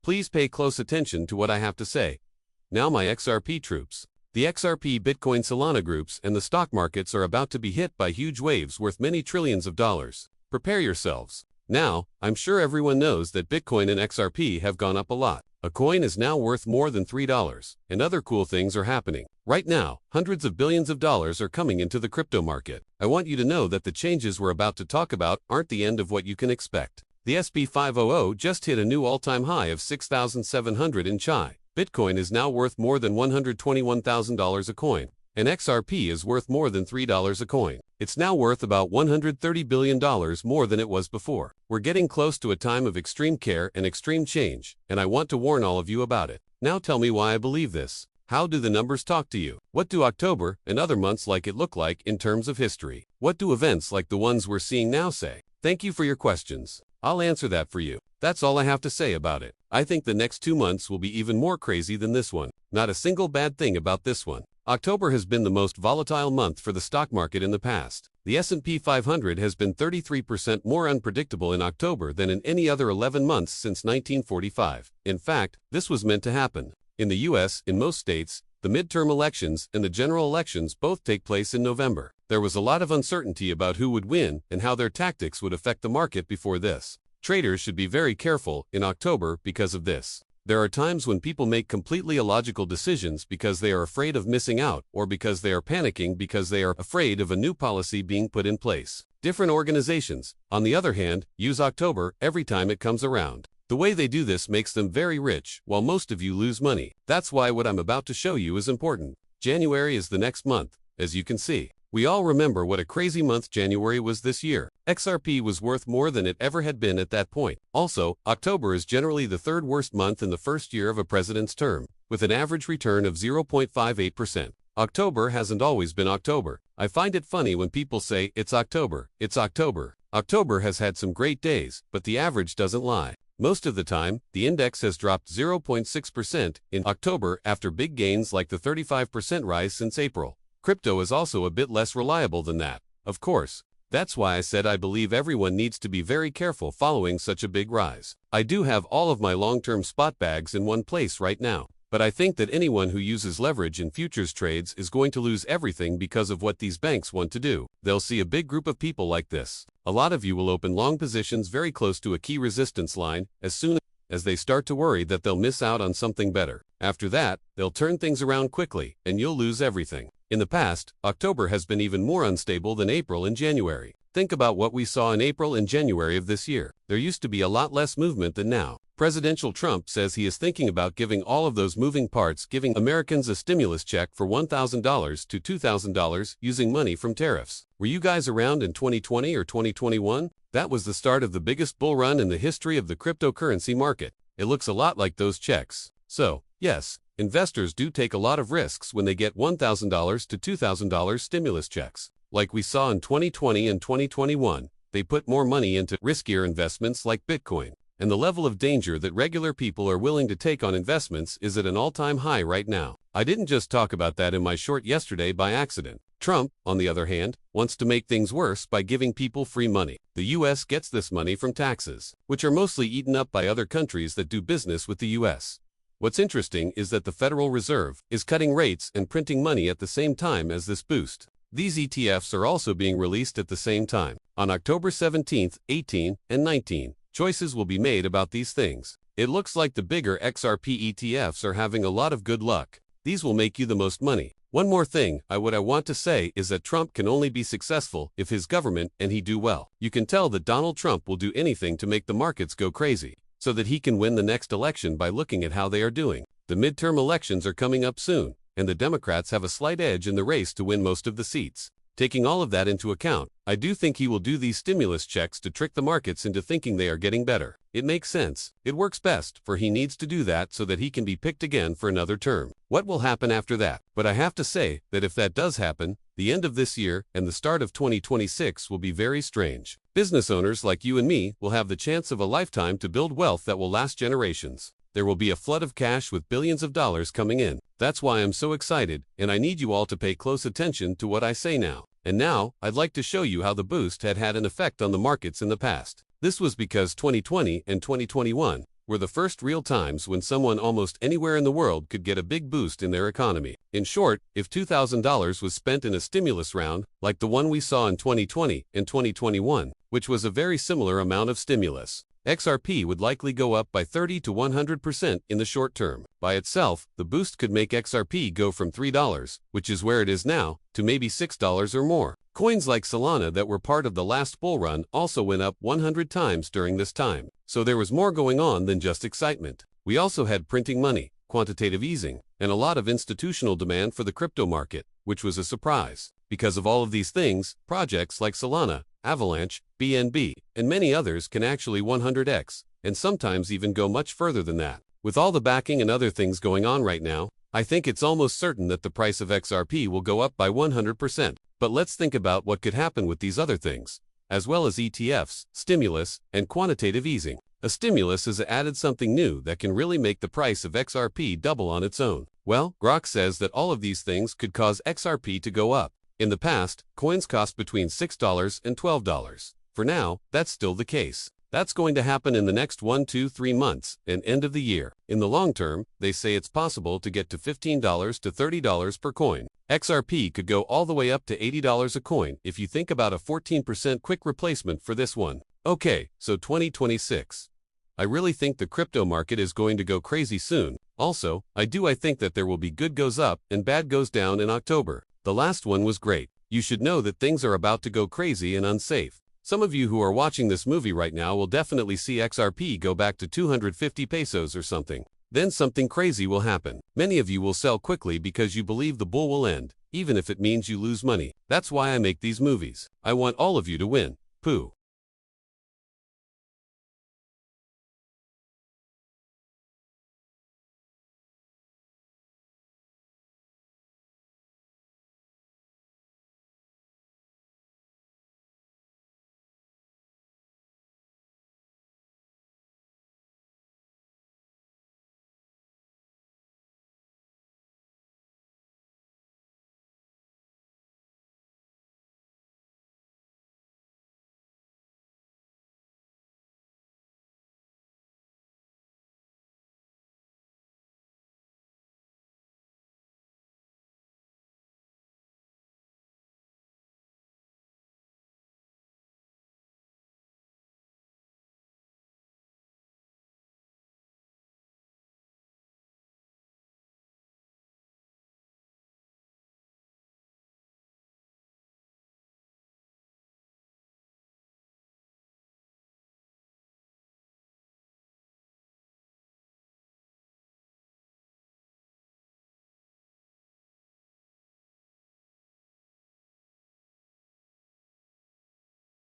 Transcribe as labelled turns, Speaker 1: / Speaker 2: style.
Speaker 1: Please pay close attention to what I have to say. Now my XRP troops. The XRP Bitcoin Solana groups and the stock markets are about to be hit by huge waves worth many trillions of dollars. Prepare yourselves. Now, I'm sure everyone knows that Bitcoin and XRP have gone up a lot. A coin is now worth more than $3, and other cool things are happening. Right now, hundreds of billions of dollars are coming into the crypto market. I want you to know that the changes we're about to talk about aren't the end of what you can expect. The SP 500 just hit a new all-time high of 6,700 in Chai. Bitcoin is now worth more than $121,000 a coin, and XRP is worth more than $3 a coin. It's now worth about $130 billion more than it was before. We're getting close to a time of extreme care and extreme change, and I want to warn all of you about it. Now tell me why I believe this. How do the numbers talk to you? What do October and other months like it look like in terms of history? What do events like the ones we're seeing now say? Thank you for your questions. I'll answer that for you. That's all I have to say about it. I think the next 2 months will be even more crazy than this one. Not a single bad thing about this one. October has been the most volatile month for the stock market in the past. The S&P 500 has been 33% more unpredictable in October than in any other 11 months since 1945. In fact, this was meant to happen. In the US, in most states, the midterm elections and the general elections both take place in November. There was a lot of uncertainty about who would win and how their tactics would affect the market before this. Traders should be very careful in October because of this. There are times when people make completely illogical decisions because they are afraid of missing out or because they are panicking because they are afraid of a new policy being put in place. Different organizations, on the other hand, use October every time it comes around. The way they do this makes them very rich, while most of you lose money. That's why what I'm about to show you is important. January is the next month, as you can see. We all remember what a crazy month January was this year. XRP was worth more than it ever had been at that point. Also, October is generally the third worst month in the first year of a president's term, with an average return of 0.58%. October hasn't always been October. I find it funny when people say, it's October, it's October. October has had some great days, but the average doesn't lie. Most of the time, the index has dropped 0.6% in October after big gains like the 35% rise since April. Crypto is also a bit less reliable than that, of course. That's why I said I believe everyone needs to be very careful following such a big rise. I do have all of my long-term spot bags in one place right now, but I think that anyone who uses leverage in futures trades is going to lose everything because of what these banks want to do. They'll see a big group of people like this. A lot of you will open long positions very close to a key resistance line as soon as they start to worry that they'll miss out on something better. After that, they'll turn things around quickly, and you'll lose everything. In the past, October has been even more unstable than April and January. Think about what we saw in April and January of this year. There used to be a lot less movement than now. Presidential Trump says he is thinking about giving all of those moving parts, giving Americans a stimulus check for $1,000 to $2,000 using money from tariffs. Were you guys around in 2020 or 2021? That was the start of the biggest bull run in the history of the cryptocurrency market. It looks a lot like those checks. So, yes, investors do take a lot of risks when they get $1,000 to $2,000 stimulus checks. Like we saw in 2020 and 2021, they put more money into riskier investments like Bitcoin. And the level of danger that regular people are willing to take on investments is at an all-time high right now. I didn't just talk about that in my short yesterday by accident. Trump, on the other hand, wants to make things worse by giving people free money. The US gets this money from taxes, which are mostly eaten up by other countries that do business with the US. What's interesting is that the Federal Reserve is cutting rates and printing money at the same time as this boost. These ETFs are also being released at the same time. On October 17, 18, and 19, choices will be made about these things. It looks like the bigger XRP ETFs are having a lot of good luck. These will make you the most money. One more thing, what I want to say is that Trump can only be successful if his government and he do well. You can tell that Donald Trump will do anything to make the markets go crazy, so that he can win the next election by looking at how they are doing. The midterm elections are coming up soon, and the Democrats have a slight edge in the race to win most of the seats. Taking all of that into account, I do think he will do these stimulus checks to trick the markets into thinking they are getting better. It makes sense. It works best, for he needs to do that so that he can be picked again for another term. What will happen after that? But I have to say that if that does happen, the end of this year and the start of 2026 will be very strange. Business owners like you and me will have the chance of a lifetime to build wealth that will last generations. There will be a flood of cash with billions of dollars coming in. That's why I'm so excited, and I need you all to pay close attention to what I say now. And now, I'd like to show you how the boost had an effect on the markets in the past. This was because 2020 and 2021, were the first real times when someone almost anywhere in the world could get a big boost in their economy. In short, if $2,000 was spent in a stimulus round, like the one we saw in 2020 and 2021, which was a very similar amount of stimulus, XRP would likely go up by 30 to 100% in the short term. By itself, the boost could make XRP go from $3, which is where it is now, to maybe $6 or more. Coins like Solana that were part of the last bull run also went up 100 times during this time. So there was more going on than just excitement. We also had printing money, quantitative easing, and a lot of institutional demand for the crypto market, which was a surprise. Because of all of these things, projects like Solana, Avalanche, BNB, and many others can actually 100x, and sometimes even go much further than that. With all the backing and other things going on right now, I think it's almost certain that the price of XRP will go up by 100%. But let's think about what could happen with these other things, as well as ETFs, stimulus, and quantitative easing. A stimulus has added something new that can really make the price of XRP double on its own. Well, Grok says that all of these things could cause XRP to go up. In the past, coins cost between $6 and $12. For now, that's still the case. That's going to happen in the next 1, 2, 3 months and end of the year. In the long term, they say it's possible to get to $15 to $30 per coin. XRP could go all the way up to $80 a coin if you think about a 14% quick replacement for this one. Okay, so 2026. I really think the crypto market is going to go crazy soon. Also, I think that there will be good goes up and bad goes down in October. The last one was great. You should know that things are about to go crazy and unsafe. Some of you who are watching this movie right now will definitely see XRP go back to 250 pesos or something. Then something crazy will happen. Many of you will sell quickly because you believe the bull will end, even if it means you lose money. That's why I make these movies. I want all of you to win. Pooh.